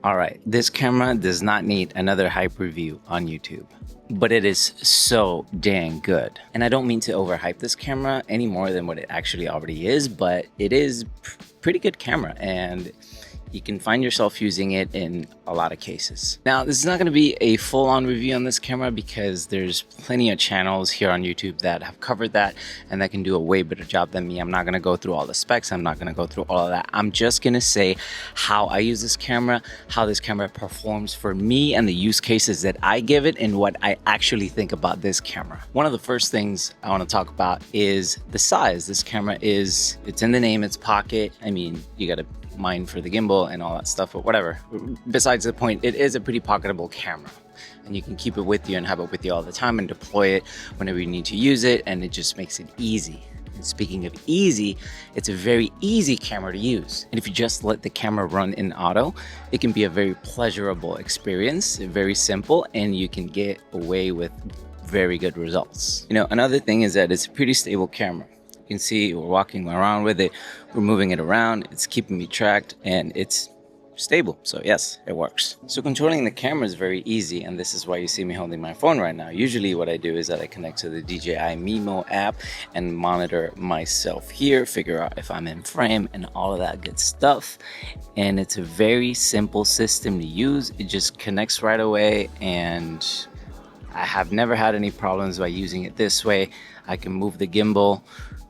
Alright, this camera does not need another hype review on YouTube, but it is so dang good. And I don't mean to overhype this camera any more than what it actually already is, but it is pretty good camera and you can find yourself using it in a lot of cases. Now, this is not going to be a full-on review on this camera because there's plenty of channels here on YouTube that have covered that and that can do a way better job than me. I'm not going to go through all the specs. I'm not going to go through all of that. I'm just going to say how I use this camera, how this camera performs for me and the use cases that I give it and what I actually think about this camera. One of the first things I want to talk about is the size. This camera it's in the name, it's pocket. I mean, you got to mind for the gimbal and all that stuff, but whatever. Besides the point, it is a pretty pocketable camera and you can keep it with you and have it with you all the time and deploy it whenever you need to use it, and it just makes it easy. And speaking of easy, it's a very easy camera to use. And if you just let the camera run in auto, it can be a very pleasurable experience, very simple, and you can get away with very good results. You know, another thing is that it's a pretty stable camera. You can see we're walking around with it, we're moving it around, it's keeping me tracked, and it's stable. So yes, it works. So controlling the camera is very easy, and this is why you see me holding my phone right now. Usually what I do is that I connect to the DJI Mimo app and monitor myself here, figure out if I'm in frame and all of that good stuff. And it's a very simple system to use. It just connects right away, and I have never had any problems by using it this way. I can move the gimbal,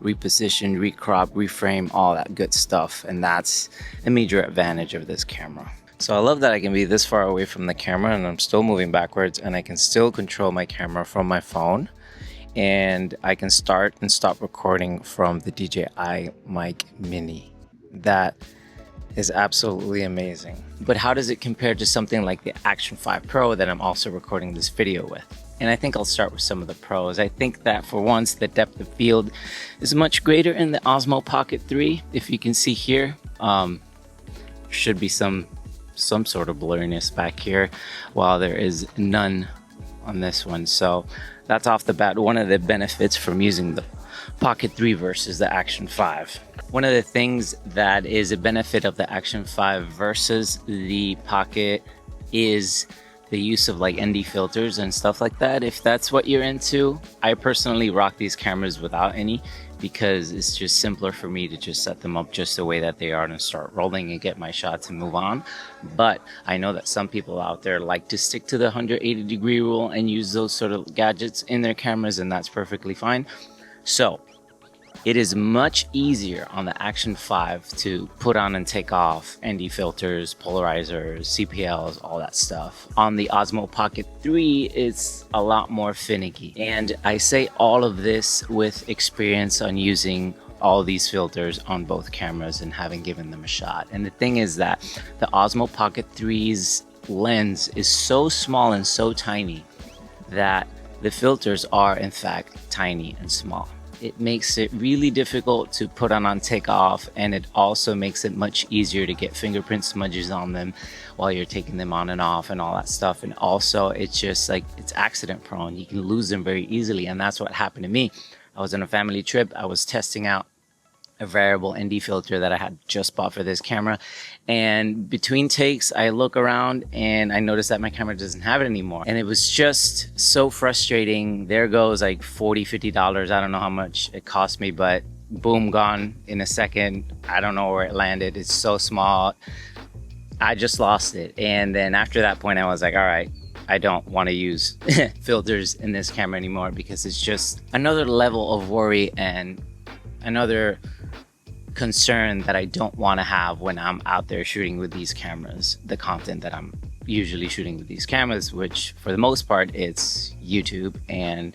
reposition, recrop, reframe, all that good stuff, and that's a major advantage of this camera. So I love that I can be this far away from the camera and I'm still moving backwards, and I can still control my camera from my phone, and I can start and stop recording from the DJI Mic Mini. That is absolutely amazing. But how does it compare to something like the Action 5 Pro that I'm also recording this video with? And I think I'll start with some of the pros. I think that for once, the depth of field is much greater in the Osmo Pocket 3. If you can see here, should be some sort of blurriness back here, while there is none on this one. So that's off the bat one of the benefits from using the Pocket 3 versus the Action 5. One of the things that is a benefit of the Action 5 versus the Pocket is the use of like ND filters and stuff like that. If that's what you're into, I personally rock these cameras without any, because it's just simpler for me to just set them up just the way that they are and start rolling and get my shots and move on. But I know that some people out there like to stick to the 180-degree rule and use those sort of gadgets in their cameras, and that's perfectly fine. So it is much easier on the Action 5 to put on and take off ND filters, polarizers, CPLs, all that stuff. On the Osmo Pocket 3, it's a lot more finicky. And I say all of this with experience on using all these filters on both cameras and having given them a shot. And the thing is that the Osmo Pocket 3's lens is so small and so tiny that the filters are in fact tiny and small. It makes it really difficult to put on and take off, and it also makes it much easier to get fingerprint smudges on them while you're taking them on and off and all that stuff. And also it's just like, it's accident prone. You can lose them very easily, and that's what happened to me. I was on a family trip. I was testing out a variable ND filter that I had just bought for this camera, and between takes I look around and I noticed that my camera doesn't have it anymore, and it was just so frustrating. There goes like $40-50. I don't know how much it cost me, but boom, gone in a second. I don't know where it landed. It's so small, I just lost it. And then after that point I was like, all right, I don't want to use filters in this camera anymore, because it's just another level of worry and another concern that I don't want to have when I'm out there shooting with these cameras, the content that I'm usually shooting with these cameras, which for the most part it's YouTube and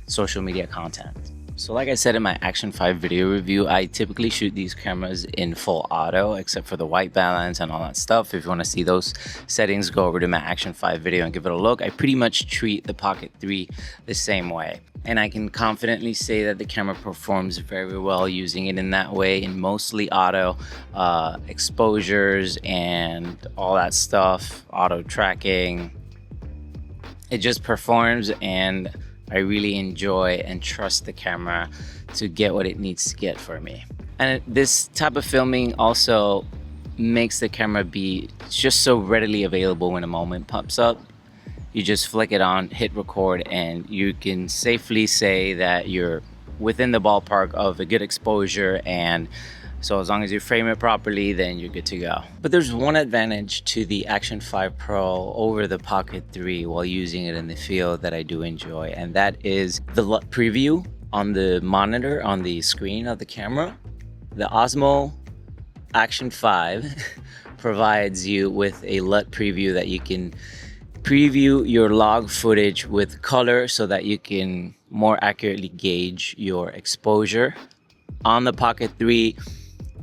social media content. So like I said in my Action 5 video review, I typically shoot these cameras in full auto, except for the white balance and all that stuff. If you want to see those settings, go over to my Action 5 video and give it a look. I pretty much treat the Pocket 3 the same way. And I can confidently say that the camera performs very well using it in that way, in mostly auto exposures and all that stuff, auto tracking. It just performs, and I really enjoy and trust the camera to get what it needs to get for me. And this type of filming also makes the camera be just so readily available when a moment pops up. You just flick it on, hit record, and you can safely say that you're within the ballpark of a good exposure, and so as long as you frame it properly, then you're good to go. But there's one advantage to the Action 5 Pro over the Pocket 3 while using it in the field that I do enjoy, and that is the LUT preview on the monitor, on the screen of the camera. The Osmo Action 5 provides you with a LUT preview that you can preview your log footage with color so that you can more accurately gauge your exposure. On the Pocket 3,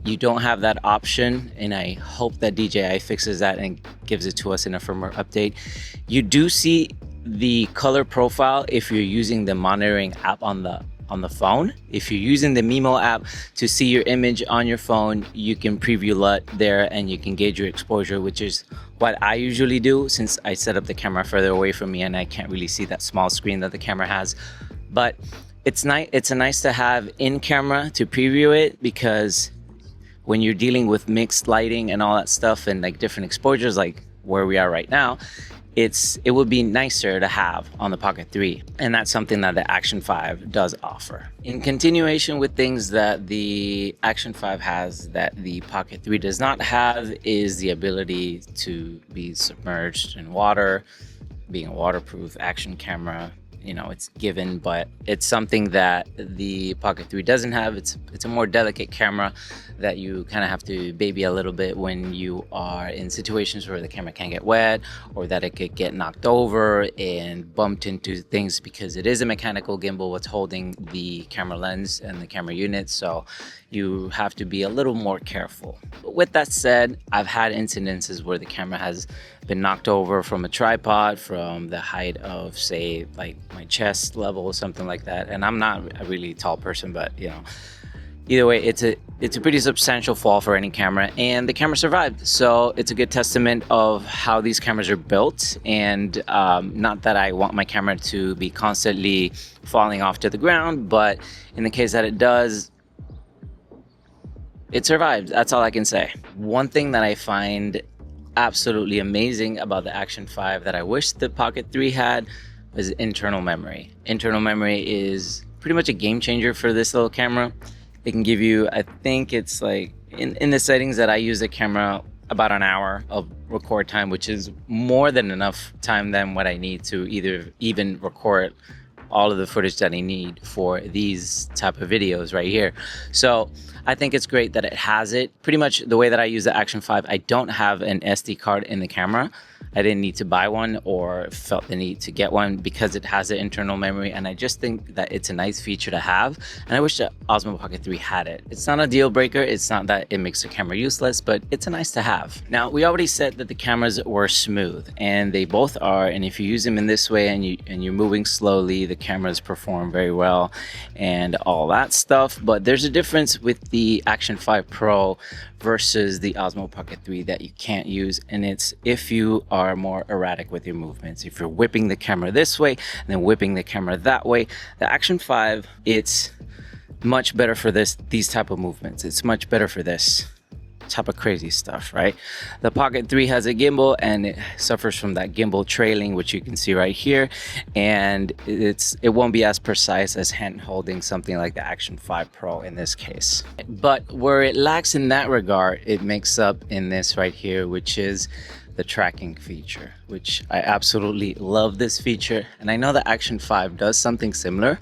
you don't have that option, and I hope that DJI fixes that and gives it to us in a firmware update. You do see the color profile if you're using the monitoring app on the phone. If you're using the Mimo app to see your image on your phone, you can preview LUT there and you can gauge your exposure, which is what I usually do since I set up the camera further away from me and I can't really see that small screen that the camera has. But it's nice to have in camera to preview it, because when you're dealing with mixed lighting and all that stuff and like different exposures like where we are right now, it would be nicer to have on the Pocket 3, and that's something that the Action 5 does offer. In continuation with things that the Action 5 has that the Pocket 3 does not have is the ability to be submerged in water. Being a waterproof action camera, you know, it's given, but it's something that the Pocket 3 doesn't have. It's a more delicate camera that you kind of have to baby a little bit when you are in situations where the camera can get wet or that it could get knocked over and bumped into things, because it is a mechanical gimbal what's holding the camera lens and the camera unit, so you have to be a little more careful. But with that said, I've had incidences where the camera has been knocked over from a tripod from the height of, say, like my chest level or something like that, and I'm not a really tall person, but you know, either way, it's a pretty substantial fall for any camera, and the camera survived. So it's a good testament of how these cameras are built, and not that I want my camera to be constantly falling off to the ground, but in the case that it does, it survived. That's all I can say. One thing that I find absolutely amazing about the Action 5 that I wish the Pocket 3 had is internal memory. Internal memory is pretty much a game changer for this little camera. It can give you, I think it's like, in the settings that I use the camera, about an hour of record time, which is more than enough time than what I need to even record all of the footage that I need for these type of videos right here. So I think it's great that it has it. Pretty much the way that I use the Action 5, I don't have an SD card in the camera. I didn't need to buy one or felt the need to get one because it has the internal memory, and I just think that it's a nice feature to have, and I wish the Osmo Pocket 3 had it. It's not a deal breaker, it's not that it makes the camera useless, but it's a nice to have. Now, we already said that the cameras were smooth, and they both are, and if you use them in this way and you're moving slowly, the cameras perform very well and all that stuff. But there's a difference with the Action 5 Pro versus the Osmo Pocket 3 that you can't use, and it's if you are more erratic with your movements. If you're whipping the camera this way and then whipping the camera that way, the Action 5, it's much better for these type of movements. It's much better for this type of crazy stuff, right? The Pocket 3 has a gimbal and it suffers from that gimbal trailing, which you can see right here, and it won't be as precise as hand holding something like the Action 5 Pro in this case. But where it lacks in that regard, it makes up in this right here, which is the tracking feature, which I absolutely love this feature. And I know the Action 5 does something similar,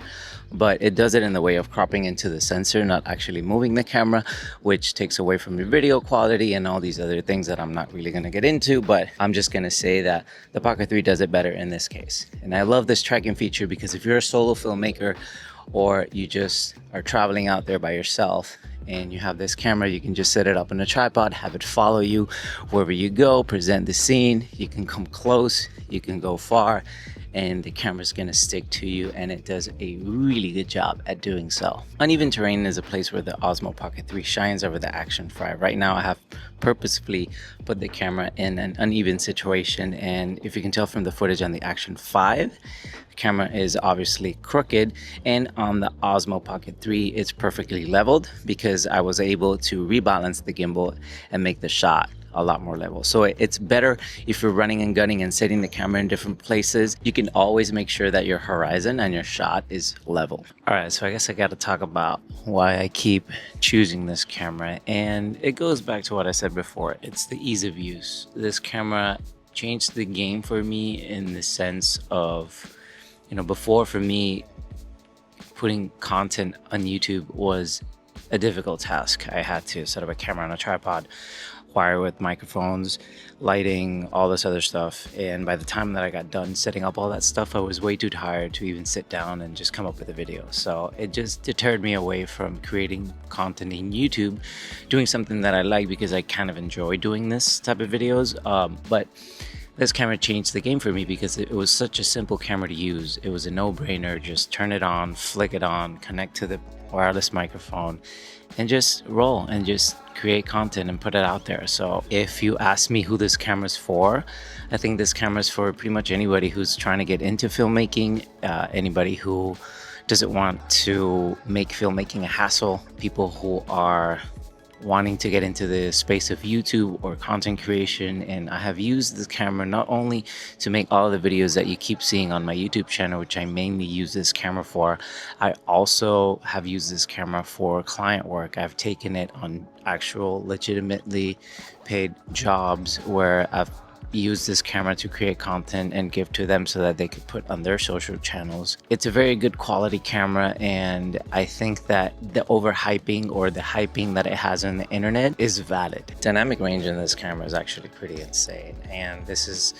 but it does it in the way of cropping into the sensor, not actually moving the camera, which takes away from your video quality and all these other things that I'm not really going to get into. But I'm just going to say that the Pocket 3 does it better in this case. And I love this tracking feature because if you're a solo filmmaker or you just are traveling out there by yourself and you have this camera, you can just set it up on a tripod, have it follow you wherever you go, present the scene. You can come close, you can go far, and the camera's gonna stick to you, and it does a really good job at doing so. Uneven terrain is a place where the Osmo Pocket 3 shines over the Action 5. Right now I have purposefully put the camera in an uneven situation, and if you can tell from the footage on the Action 5, the camera is obviously crooked, and on the Osmo Pocket 3 it's perfectly leveled because because I was able to rebalance the gimbal and make the shot a lot more level. So it's better if you're running and gunning and setting the camera in different places. You can always make sure that your horizon and your shot is level. All right, so I guess I got to talk about why I keep choosing this camera, and it goes back to what I said before. It's the ease of use. This camera changed the game for me in the sense of, before, for me, putting content on YouTube was a difficult task. I had to set up a camera on a tripod, wire with microphones, lighting, all this other stuff. And by the time that I got done setting up all that stuff, I was way too tired to even sit down and just come up with a video. So it just deterred me away from creating content in YouTube, doing something that I like, because I kind of enjoy doing this type of videos. But this camera changed the game for me because it was such a simple camera to use. It was a no-brainer. Just turn it on, flick it on, connect to the wireless microphone, and just roll and just create content and put it out there. So if you ask me who this camera's for, I think this camera's for pretty much anybody who's trying to get into filmmaking, anybody who doesn't want to make filmmaking a hassle, people who are wanting to get into the space of YouTube or content creation. And I have used this camera not only to make all the videos that you keep seeing on my YouTube channel, which I mainly use this camera for, I also have used this camera for client work. I've taken it on actual legitimately paid jobs where I've use this camera to create content and give to them so that they could put on their social channels. It's a very good quality camera, and I think that the overhyping or the hyping that it has on the internet is valid. Dynamic range in this camera is actually pretty insane, and this is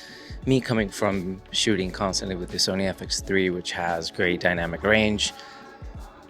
me coming from shooting constantly with the Sony FX3, which has great dynamic range.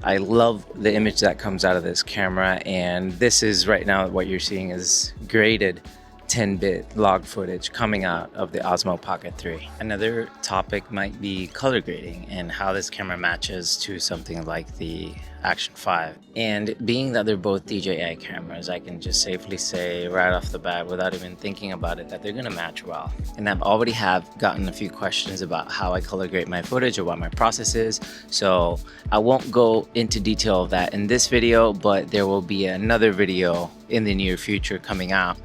I love the image that comes out of this camera, and this is right now what you're seeing is graded 10-bit log footage coming out of the Osmo Pocket 3. Another topic might be color grading and how this camera matches to something like the Action 5. And being that they're both DJI cameras, I can just safely say right off the bat, without even thinking about it, that they're gonna match well. And I've already gotten a few questions about how I color grade my footage or what my process is. So I won't go into detail of that in this video, but there will be another video in the near future coming out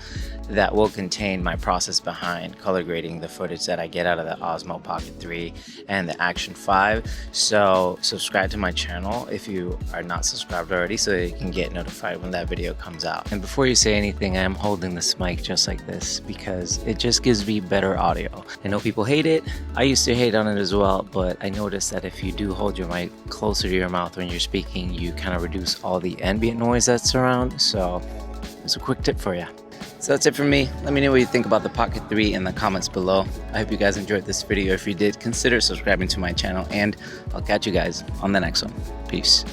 that will contain my process behind color grading the footage that I get out of the Osmo Pocket 3 and the Action 5. So subscribe to my channel if you are not subscribed already, so that you can get notified when that video comes out. And before you say anything, I am holding this mic just like this because it just gives me better audio. I know people hate it. I used to hate on it as well, but I noticed that if you do hold your mic closer to your mouth when you're speaking, you kind of reduce all the ambient noise that's around. So it's a quick tip for you. So that's it for me. Let me know what you think about the Pocket 3 in the comments below. I hope you guys enjoyed this video. If you did, consider subscribing to my channel, and I'll catch you guys on the next one. Peace.